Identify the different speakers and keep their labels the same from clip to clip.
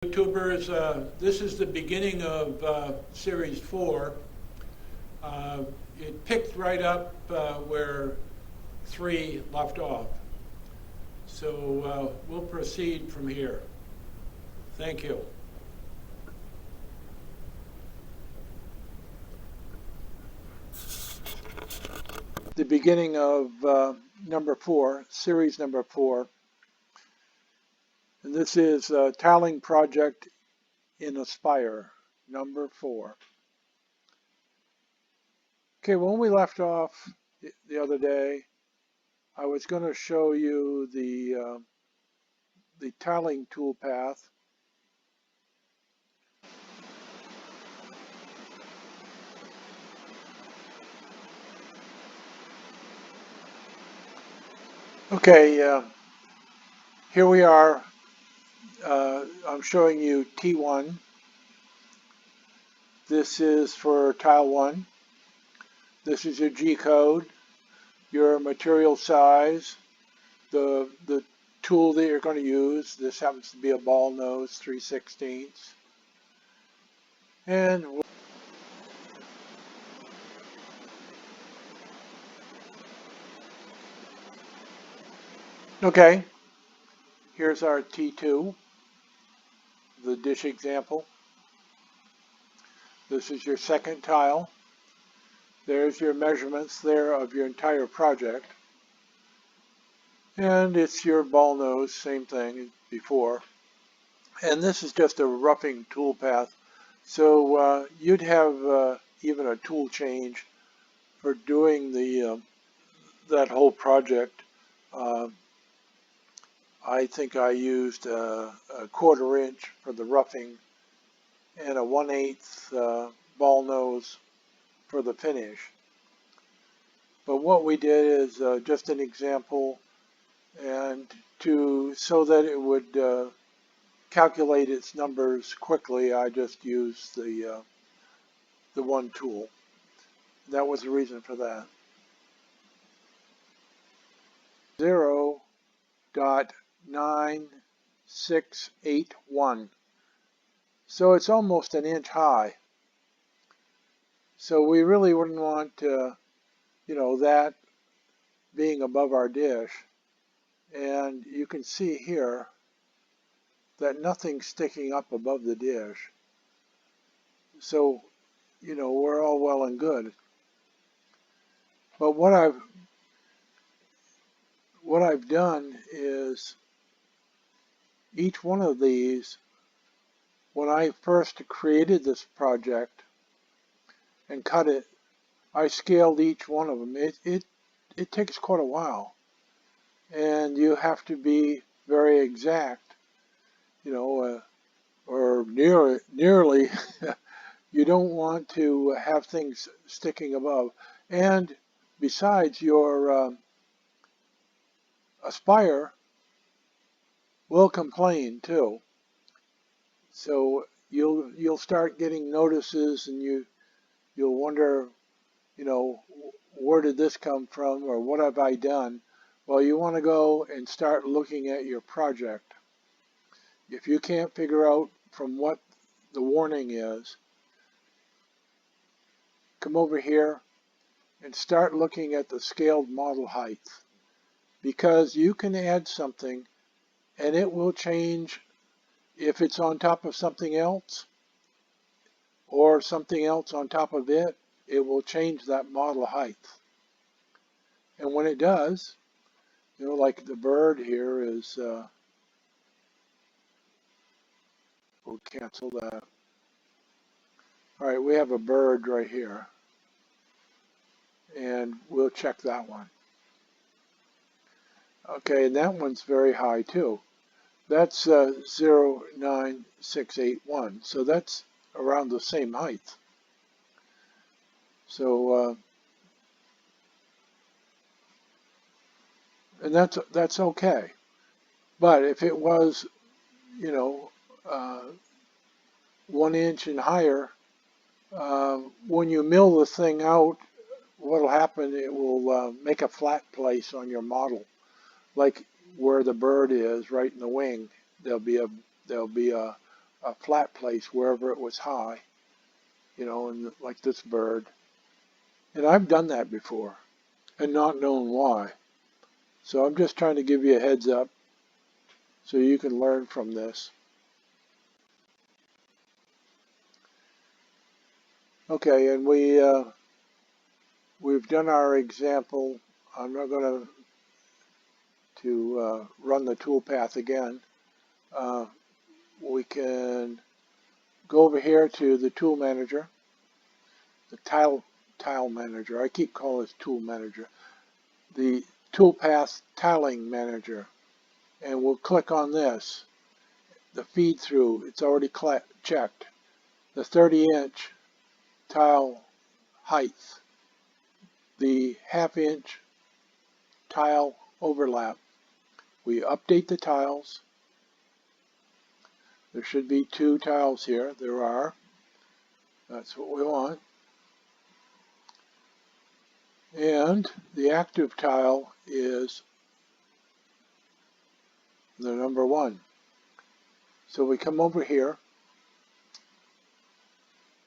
Speaker 1: YouTubers, this is the beginning of Series 4. It picked right up where 3 left off. So we'll proceed from here. Thank you. The beginning of number 4, series number 4. And this is tiling project in Aspire, number 4. Okay, when we left off the other day, I was going to show you the tiling toolpath. Okay, here we are. I'm showing you T1. This is for tile 1. This is your G code, your material size, the tool that you're going to use. This happens to be a ball nose 3/16. And okay, here's our T2, the dish example. This is your second tile. There's your measurements there of your entire project. And it's your ball nose, same thing as before. And this is just a roughing toolpath. So you'd have even a tool change for doing that whole project. I think I used a 1/4 inch for the roughing and a 1/8 ball nose for the finish. But what we did is just an example, and so that it would calculate its numbers quickly, I just used the one tool. That was the reason for that. 0.9681. So it's almost an inch high. So we really wouldn't want that being above our dish. And you can see here that nothing's sticking up above the dish. So, we're all well and good. But what I've done is each one of these, when I first created this project and cut it, I scaled each one of them. It takes quite a while, and you have to be very exact, or nearly. You don't want to have things sticking above. And besides, your Aspire will complain too. So you'll start getting notices, and you'll wonder, where did this come from, or what have I done? Well, you want to go and start looking at your project. If you can't figure out from what the warning is, come over here and start looking at the scaled model height, because you can add something and it will change if it's on top of something else or something else on top of it. It will change that model height. And when it does, like the bird here is, we'll cancel that. All right, we have a bird right here, and we'll check that one. Okay, and that one's very high too. That's 0.9681, so that's around the same height. So, and that's okay. But if it was, 1 inch and higher, when you mill the thing out, what'll happen, it will make a flat place on your model, like where the bird is, right in the wing. There'll be a a flat place wherever it was high, and like this bird. And I've done that before and not known why. So I'm just trying to give you a heads up so you can learn from this. Okay, and we've done our example. I'm not going to run the toolpath again. We can go over here to the tool manager, the tile manager. I keep calling this tool manager. The toolpath tiling manager, and we'll click on this. The feed through, it's already checked. The 30-inch tile height, the half-inch tile overlap. We update the tiles. There should be 2 tiles here. There are. That's what we want. And the active tile is the number 1. So we come over here,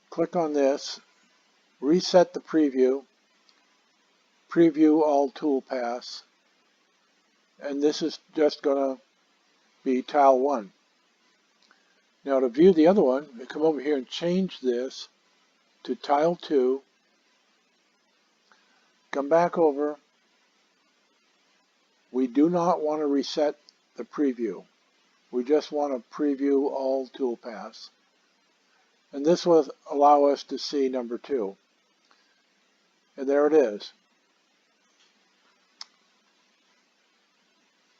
Speaker 1: click on this, reset the preview, preview all toolpaths, and this is just going to be tile 1. Now to view the other one, we come over here and change this to tile 2, come back over. We do not want to reset the preview. We just want to preview all toolpaths. And this will allow us to see number 2. And there it is.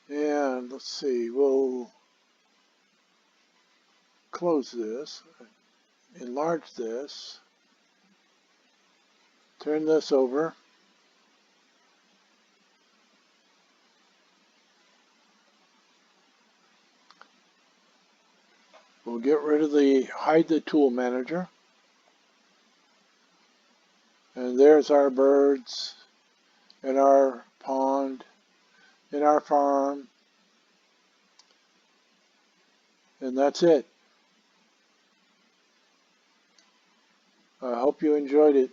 Speaker 1: And let's see, we'll close this, enlarge this, turn this over. We'll get rid of hide the tool manager. And there's our birds, and our pond, and our farm. And that's it. I hope you enjoyed it.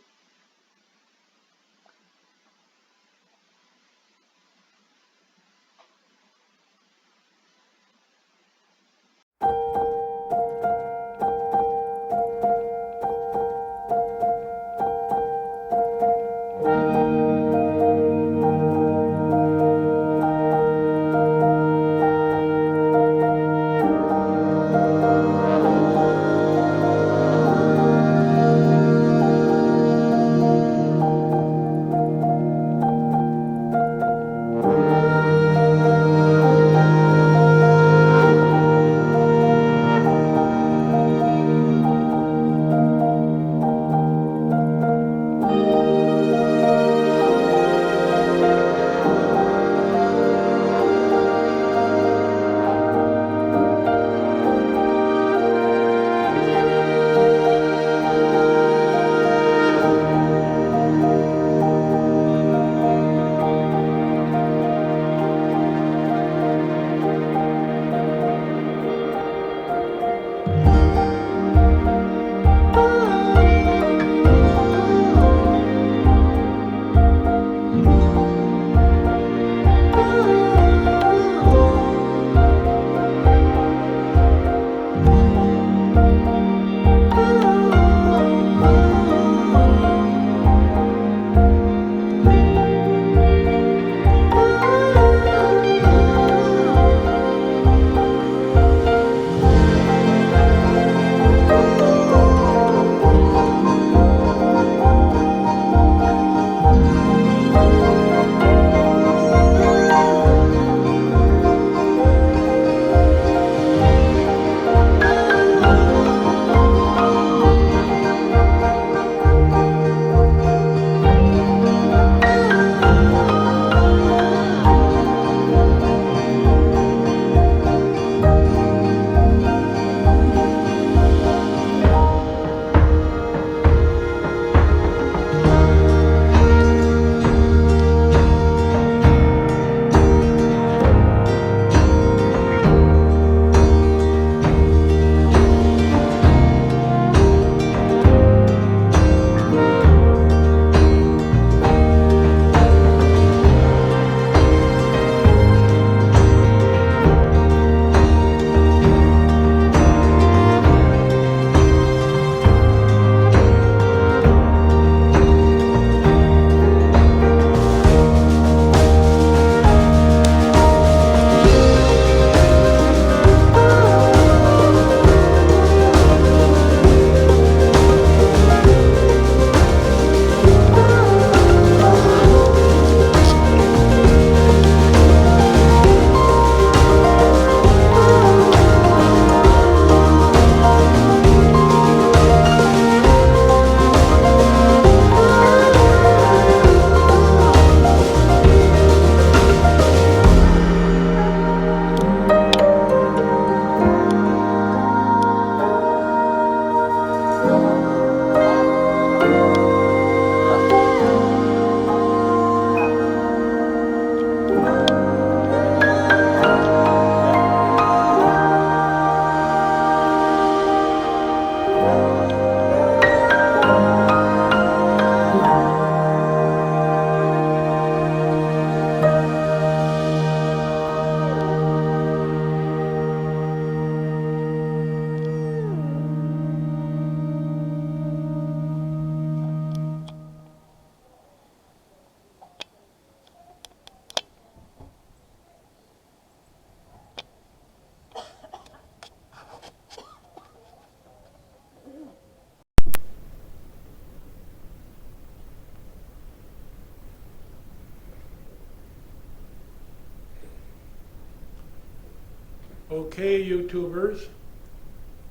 Speaker 2: Okay, YouTubers,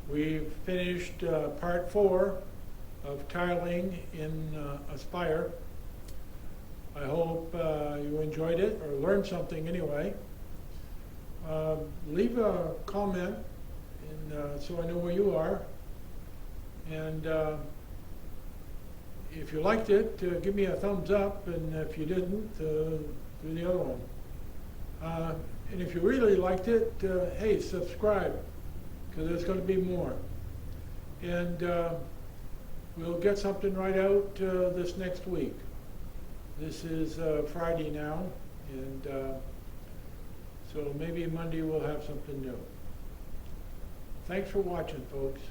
Speaker 2: we've finished part 4 of tiling in Aspire. I hope you enjoyed it or learned something anyway. Leave a comment so I know where you are. And if you liked it, give me a thumbs up, and if you didn't, do the other one. And if you really liked it, hey, subscribe, because there's going to be more. And we'll get something right out this next week. This is Friday now, and so maybe Monday we'll have something new. Thanks for watching, folks.